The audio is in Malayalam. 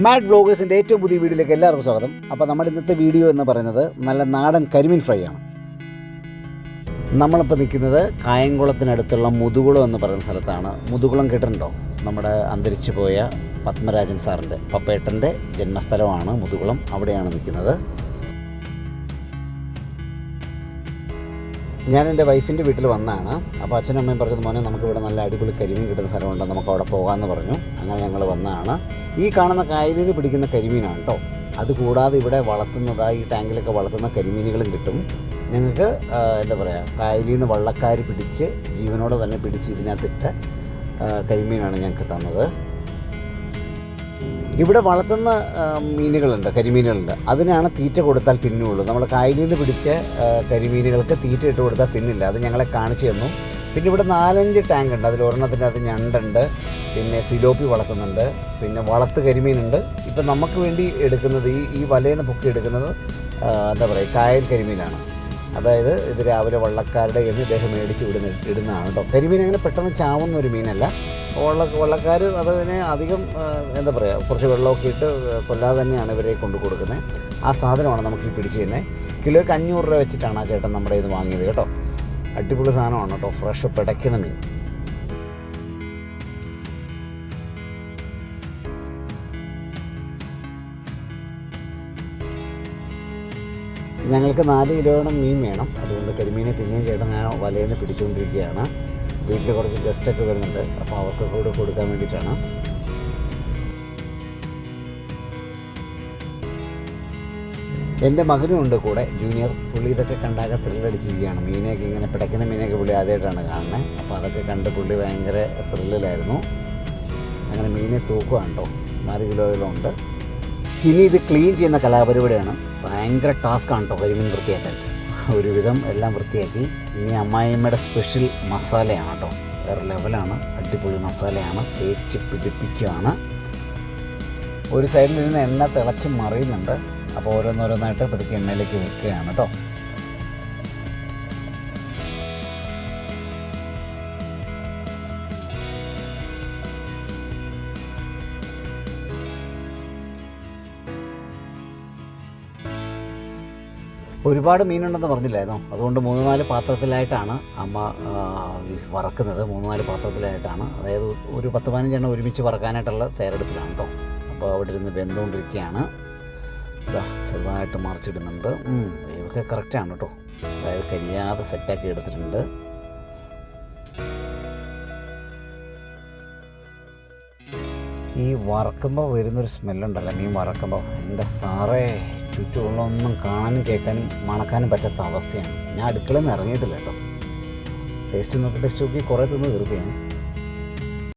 മാഡ് വ്ലോഗേഴ്സിൻ്റെ ഏറ്റവും പുതിയ വീഡിയോയിലേക്ക് എല്ലാവർക്കും സ്വാഗതം. അപ്പോൾ നമ്മുടെ ഇന്നത്തെ വീഡിയോ എന്ന് പറയുന്നത് നല്ല നാടൻ കരിമീൻ ഫ്രൈ ആണ്. നമ്മളിപ്പോൾ നിൽക്കുന്നത് കായംകുളത്തിനടുത്തുള്ള മുതുകുളം എന്ന് പറയുന്ന സ്ഥലത്താണ്. മുതുകുളം കേട്ടിട്ടുണ്ടോ? നമ്മുടെ അന്തരിച്ചു പോയ പത്മരാജൻ സാറിൻ്റെ പപ്പേട്ടൻ്റെ ജന്മസ്ഥലമാണ് മുതുകുളം. അവിടെയാണ് നിൽക്കുന്നത്. ഞാൻ എൻ്റെ വൈഫിൻ്റെ വീട്ടിൽ വന്നതാണ്. അപ്പോൾ അച്ഛനും അമ്മയും പറഞ്ഞത് മോനെ നമുക്കിവിടെ നല്ല അടിപൊളി കരിമീൻ കിട്ടുന്ന സ്ഥലമുണ്ട്, നമുക്ക് അവിടെ പോകാമെന്ന് പറഞ്ഞു. അങ്ങനെ ഞങ്ങൾ വന്നതാണ്. ഈ കാണുന്ന കായലിൽ നിന്ന് പിടിക്കുന്ന കരിമീനാണ് കേട്ടോ. അതുകൂടാതെ ഇവിടെ വളർത്തുന്നതായി ഈ ടാങ്കിലൊക്കെ വളർത്തുന്ന കരിമീനുകളും കിട്ടും. ഞങ്ങൾക്ക് എന്താ പറയുക, കായലിൽ നിന്ന് വള്ളക്കാർ പിടിച്ച് ജീവനോടെ തന്നെ പിടിച്ച് ഇതിനകത്തിട്ട കരിമീനാണ് ഞങ്ങൾക്ക് തന്നത്. ഇവിടെ വളർത്തുന്ന മീനുകളുണ്ട്, കരിമീനുകളുണ്ട്. അതിനാണ് തീറ്റ കൊടുത്താൽ തിന്നുള്ളൂ. നമ്മൾ കായലിൽ നിന്ന് പിടിച്ച കരിമീനുകൾക്ക് തീറ്റ ഇട്ട് കൊടുത്താൽ തിന്നില്ല. അത് ഞങ്ങളെ കാണിച്ചു തന്നു. പിന്നെ ഇവിടെ 4-5 ടാങ്ക് ഉണ്ട്. അതിൽ ഒരെണ്ണത്തിനകത്ത് ഞണ്ടുണ്ട്, പിന്നെ സിലോപ്പി വളർത്തുന്നുണ്ട്, പിന്നെ വളർത്ത് കരിമീനുണ്ട്. ഇപ്പം നമുക്ക് വേണ്ടി എടുക്കുന്നത് ഈ വലയിൽ നിന്ന് പൊക്കി എടുക്കുന്നത് എന്താ പറയുക, കായൽ കരിമീനാണ്. അതായത് ഇത് രാവിലെ വള്ളക്കാരുടെ കയ്യിൽ നിന്ന് ഇദ്ദേഹം മേടിച്ച് ഇടുന്നതാണ് കേട്ടോ. കരിമീൻ അങ്ങനെ പെട്ടെന്ന് ചാവുന്ന ഒരു മീനല്ല. വള്ളക്കാർ അതിനെ അധികം എന്താ പറയുക, കുറച്ച് വെള്ളമൊക്കെ ഇട്ട് കൊല്ലാതെ തന്നെയാണ് ഇവരെ കൊണ്ട് കൊടുക്കുന്നത്. ആ സാധനമാണ് നമുക്ക് ഈ പിടിച്ച് തന്നെ. കിലോയ്ക്ക് 500 രൂപ വെച്ചിട്ടാണ് ആ ചേട്ടൻ നമ്മുടെ ഇത് വാങ്ങിയത് കേട്ടോ. അടിപൊളി സാധനമാണ് കേട്ടോ, ഫ്രഷ് പിടയ്ക്കുന്ന മീൻ. ഞങ്ങൾക്ക് 4 കിലോയോളം മീൻ വേണം. അതുകൊണ്ട് കരിമീനെ പിന്നെയും ചേട്ടൻ ഞാൻ വലയിൽ നിന്ന് പിടിച്ചുകൊണ്ടിരിക്കുകയാണ്. വീട്ടിൽ കുറച്ച് ഗസ്റ്റൊക്കെ വരുന്നുണ്ട്, അപ്പോൾ അവർക്ക് കൂടെ കൊടുക്കാൻ വേണ്ടിയിട്ടാണ്. എൻ്റെ മകനും ഉണ്ട് കൂടെ, ജൂനിയർ. പുള്ളി ഇതൊക്കെ കണ്ടാകെ ത്രില്ലടിച്ചിരിക്കുകയാണ്. മീനെയൊക്കെ ഇങ്ങനെ പിടയ്ക്കുന്ന മീനൊക്കെ പുള്ളി ആദ്യമായിട്ടാണ് കാണുന്നത്. അപ്പോൾ അതൊക്കെ കണ്ട് പുള്ളി ഭയങ്കര ത്രില്ലിലായിരുന്നു. അങ്ങനെ മീനെ തൂക്കുകയാണ് കേട്ടോ. 4 കിലോയോളം ഉണ്ട്. ഇനി ഇത് ക്ലീൻ ചെയ്യുന്ന കലാപരിപാടിയാണ്. ഭയങ്കര ടാസ്ക്കാണ് കേട്ടോ കരിമീൻ വൃത്തിയാക്കാൻ. ഒരുവിധം എല്ലാം വൃത്തിയാക്കി. ഇനി അമ്മായിയമ്മയുടെ സ്പെഷ്യൽ മസാലയാണ് കേട്ടോ. വേറെ ലെവലാണ്, അടിപൊളി മസാലയാണ്. തേച്ച് പിടിപ്പിക്കുകയാണ്. ഒരു സൈഡിൽ നിന്ന് എണ്ണ തിളച്ച് മറിയുന്നുണ്ട്. അപ്പോൾ ഓരോന്നോരോന്നായിട്ട് പതുക്കെ എണ്ണയിലേക്ക് വെക്കുകയാണ് കേട്ടോ. ഒരുപാട് മീനുണ്ടെന്ന് പറഞ്ഞില്ലായിരുന്നോ? അതുകൊണ്ട് 3-4 പാത്രത്തിലായിട്ടാണ് അമ്മ വറക്കുന്നത്. 3-4 പാത്രത്തിലായിട്ടാണ്. അതായത് ഒരു 10-15 എണ്ണം ഒരുമിച്ച് വറക്കാനായിട്ടുള്ള തയ്യാറെടുപ്പിലാണ് കേട്ടോ. അപ്പോൾ അവിടെ ഇരുന്ന് വെന്തുകൊണ്ടിരിക്കുകയാണ്. ഇതാ ചെറുതായിട്ട് മറിച്ചിടുന്നുണ്ട്. വേവൊക്കെ കറക്റ്റാണ് കേട്ടോ. അതായത് കരിയാതെ സെറ്റാക്കി എടുത്തിട്ടുണ്ട്. ഈ വറക്കുമ്പോൾ വരുന്നൊരു സ്മെല്ലുണ്ടല്ലോ, മീൻ വറക്കുമ്പോൾ. എൻ്റെ സാറേ, ചുറ്റുമുള്ളൊന്നും കാണാനും കേൾക്കാനും മണക്കാനും പറ്റാത്ത അവസ്ഥയാണ്. ഞാൻ അടുക്കളയിൽ നിന്ന് ഇറങ്ങിയിട്ടില്ല കേട്ടോ. ടേസ്റ്റ് നോക്കി കുറേ തിന്ന് തീർത്ത് ഞാൻ.